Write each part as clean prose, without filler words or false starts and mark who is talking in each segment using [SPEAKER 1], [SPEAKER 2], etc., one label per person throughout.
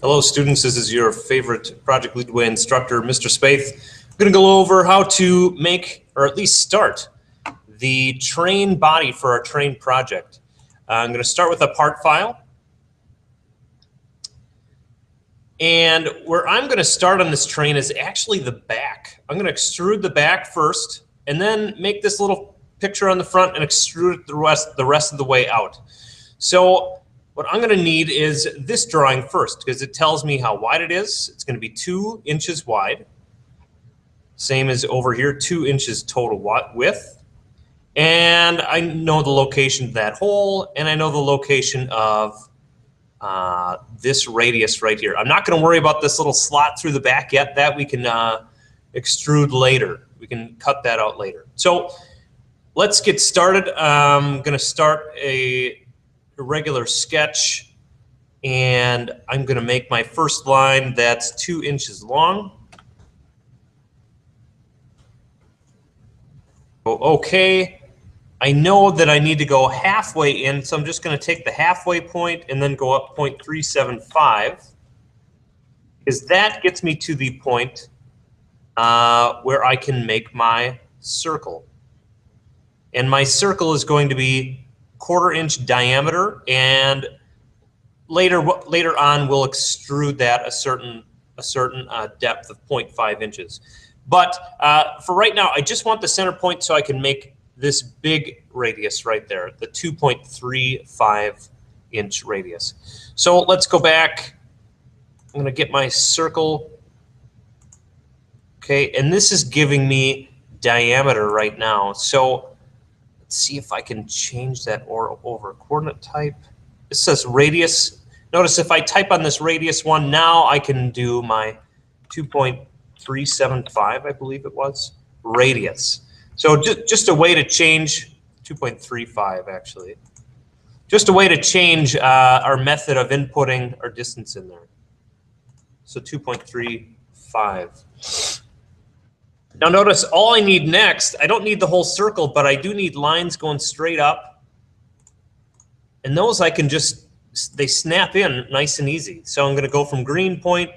[SPEAKER 1] Hello students, this is your favorite Project Leadway instructor, Mr. Spaeth. I'm going to go over how to make, or at least start, the train body for our train project. I'm going to start with a part file. And where I'm going to start on this train is actually the back. I'm going to extrude the back first, and then make this little picture on the front and extrude it the rest of the way out. So what I'm going to need is this drawing first, because it tells me how wide it is. It's going to be 2 inches wide. Same as over here, 2 inches total width. And I know the location of that hole, and I know the location of this radius right here. I'm not going to worry about this little slot through the back yet. That we can extrude later. We can cut that out later. So let's get started. I'm going to start a regular sketch, and I'm going to make my first line that's 2 inches long. Okay, I know that I need to go halfway in, so I'm just going to take the halfway point and then go up 0.375, because that gets me to the point where I can make my circle. And my circle is going to be 1/4 inch diameter, and later on we'll extrude that a certain depth of 0.5 inches. But for right now, I just want the center point so I can make this big radius right there, the 2.35 inch radius. So let's go back. I'm going to get my circle. Okay, and this is giving me diameter right now. So let's see if I can change that or over coordinate type. This says radius. Notice if I type on this radius one, now I can do my 2.375, I believe it was, radius. So just a way to change, 2.35 actually, just a way to change our method of inputting our distance in there. So 2.35. Now notice all I need next, I don't need the whole circle, but I do need lines going straight up. And those I can just, they snap in nice and easy. So I'm going to go from green point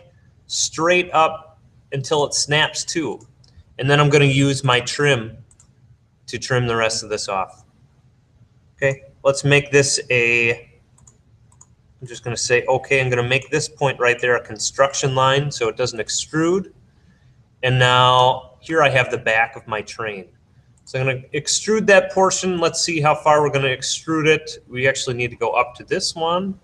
[SPEAKER 1] straight up until it snaps too. And then I'm going to use my trim to trim the rest of this off. Okay, let's make this I'm just going to say, okay, I'm going to make this point right there a construction line so it doesn't extrude. And now here I have the back of my train. So I'm going to extrude that portion. Let's see how far we're going to extrude it. We actually need to go up to this one.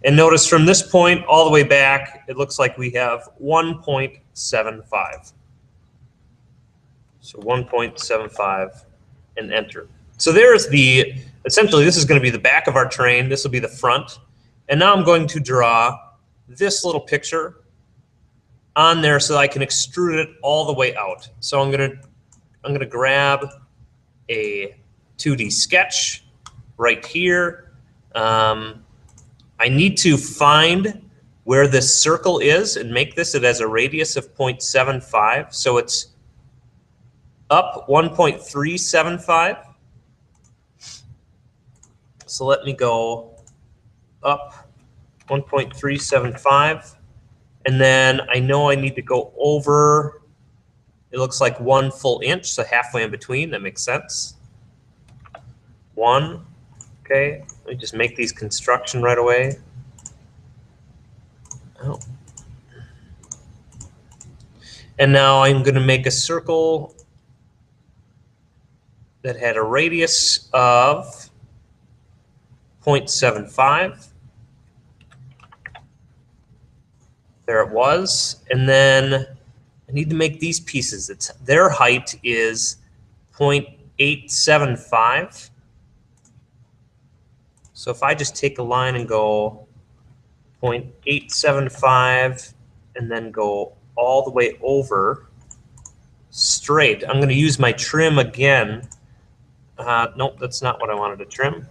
[SPEAKER 1] And notice from this point all the way back, it looks like we have 1.75. So 1.75 and enter. So there's essentially this is going to be the back of our train. This will be the front. And now I'm going to draw this little picture on there so that I can extrude it all the way out. So I'm gonna grab a 2D sketch right here. I need to find where this circle is and make this, it has a radius of 0.75. So it's up 1.375. So let me go up 1.375. And then I know I need to go over, it looks like 1 full inch, so halfway in between. That makes sense. 1. Okay, let me just make these construction right away. Oh. And now I'm going to make a circle that had a radius of 0.75. There it was. And then I need to make these pieces. Their height is 0.875. So if I just take a line and go 0.875 and then go all the way over straight, I'm going to use my trim again. Nope, that's not what I wanted to trim. I'm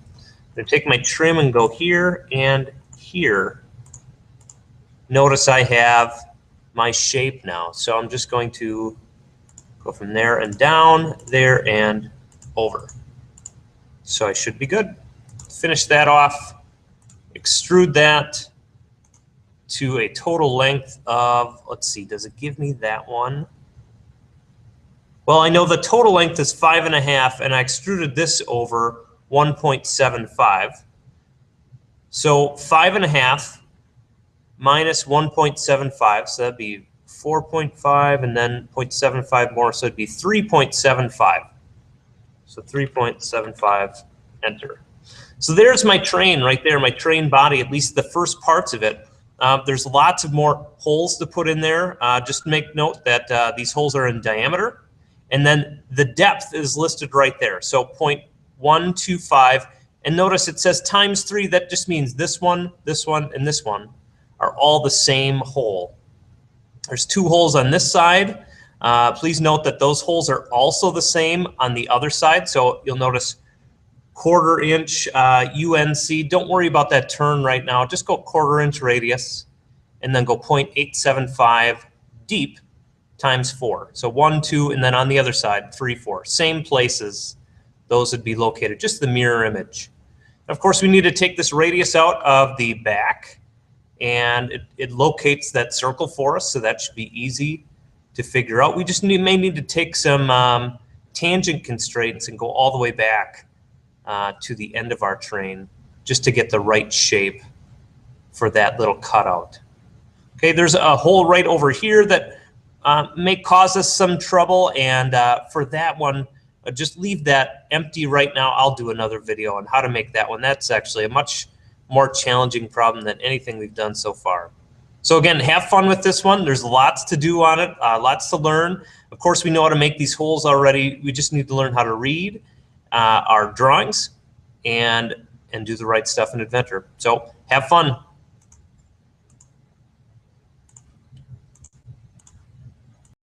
[SPEAKER 1] going to take my trim and go here and here. Notice I have my shape now. So I'm just going to go from there and down, there and over. So I should be good. Finish that off, extrude that, to a total length of, let's see, does it give me that one? Well, I know the total length is 5.5, and I extruded this over 1.75. So 5.5 minus 1.75, so that'd be 4.5 and then 0.75 more, so it'd be 3.75. So 3.75, enter. So there's my train right there, my train body, at least the first parts of it. There's lots of more holes to put in there. Just make note that these holes are in diameter. And then the depth is listed right there. So 0.125. And notice it says times 3. That just means this one, and this one are all the same hole. There's 2 holes on this side. Please note that those holes are also the same on the other side. So you'll notice 1/4 inch UNC. Don't worry about that turn right now. Just go 1/4 inch radius and then go 0.875 deep times 4. So 1, 2, and then on the other side, 3, 4. Same places those would be located, just the mirror image. Of course, we need to take this radius out of the back, and it locates that circle for us, so that should be easy to figure out. We just may need to take some tangent constraints and go all the way back to the end of our train just to get the right shape for that little cutout. Okay, there's a hole right over here that may cause us some trouble, and for that one, just leave that empty right now. I'll do another video on how to make that one. That's actually a much more challenging problem than anything we've done so far. So again, have fun with this one. There's lots to do on it, lots to learn. Of course, we know how to make these holes already. We just need to learn how to read our drawings and do the right stuff in Inventor. So have fun.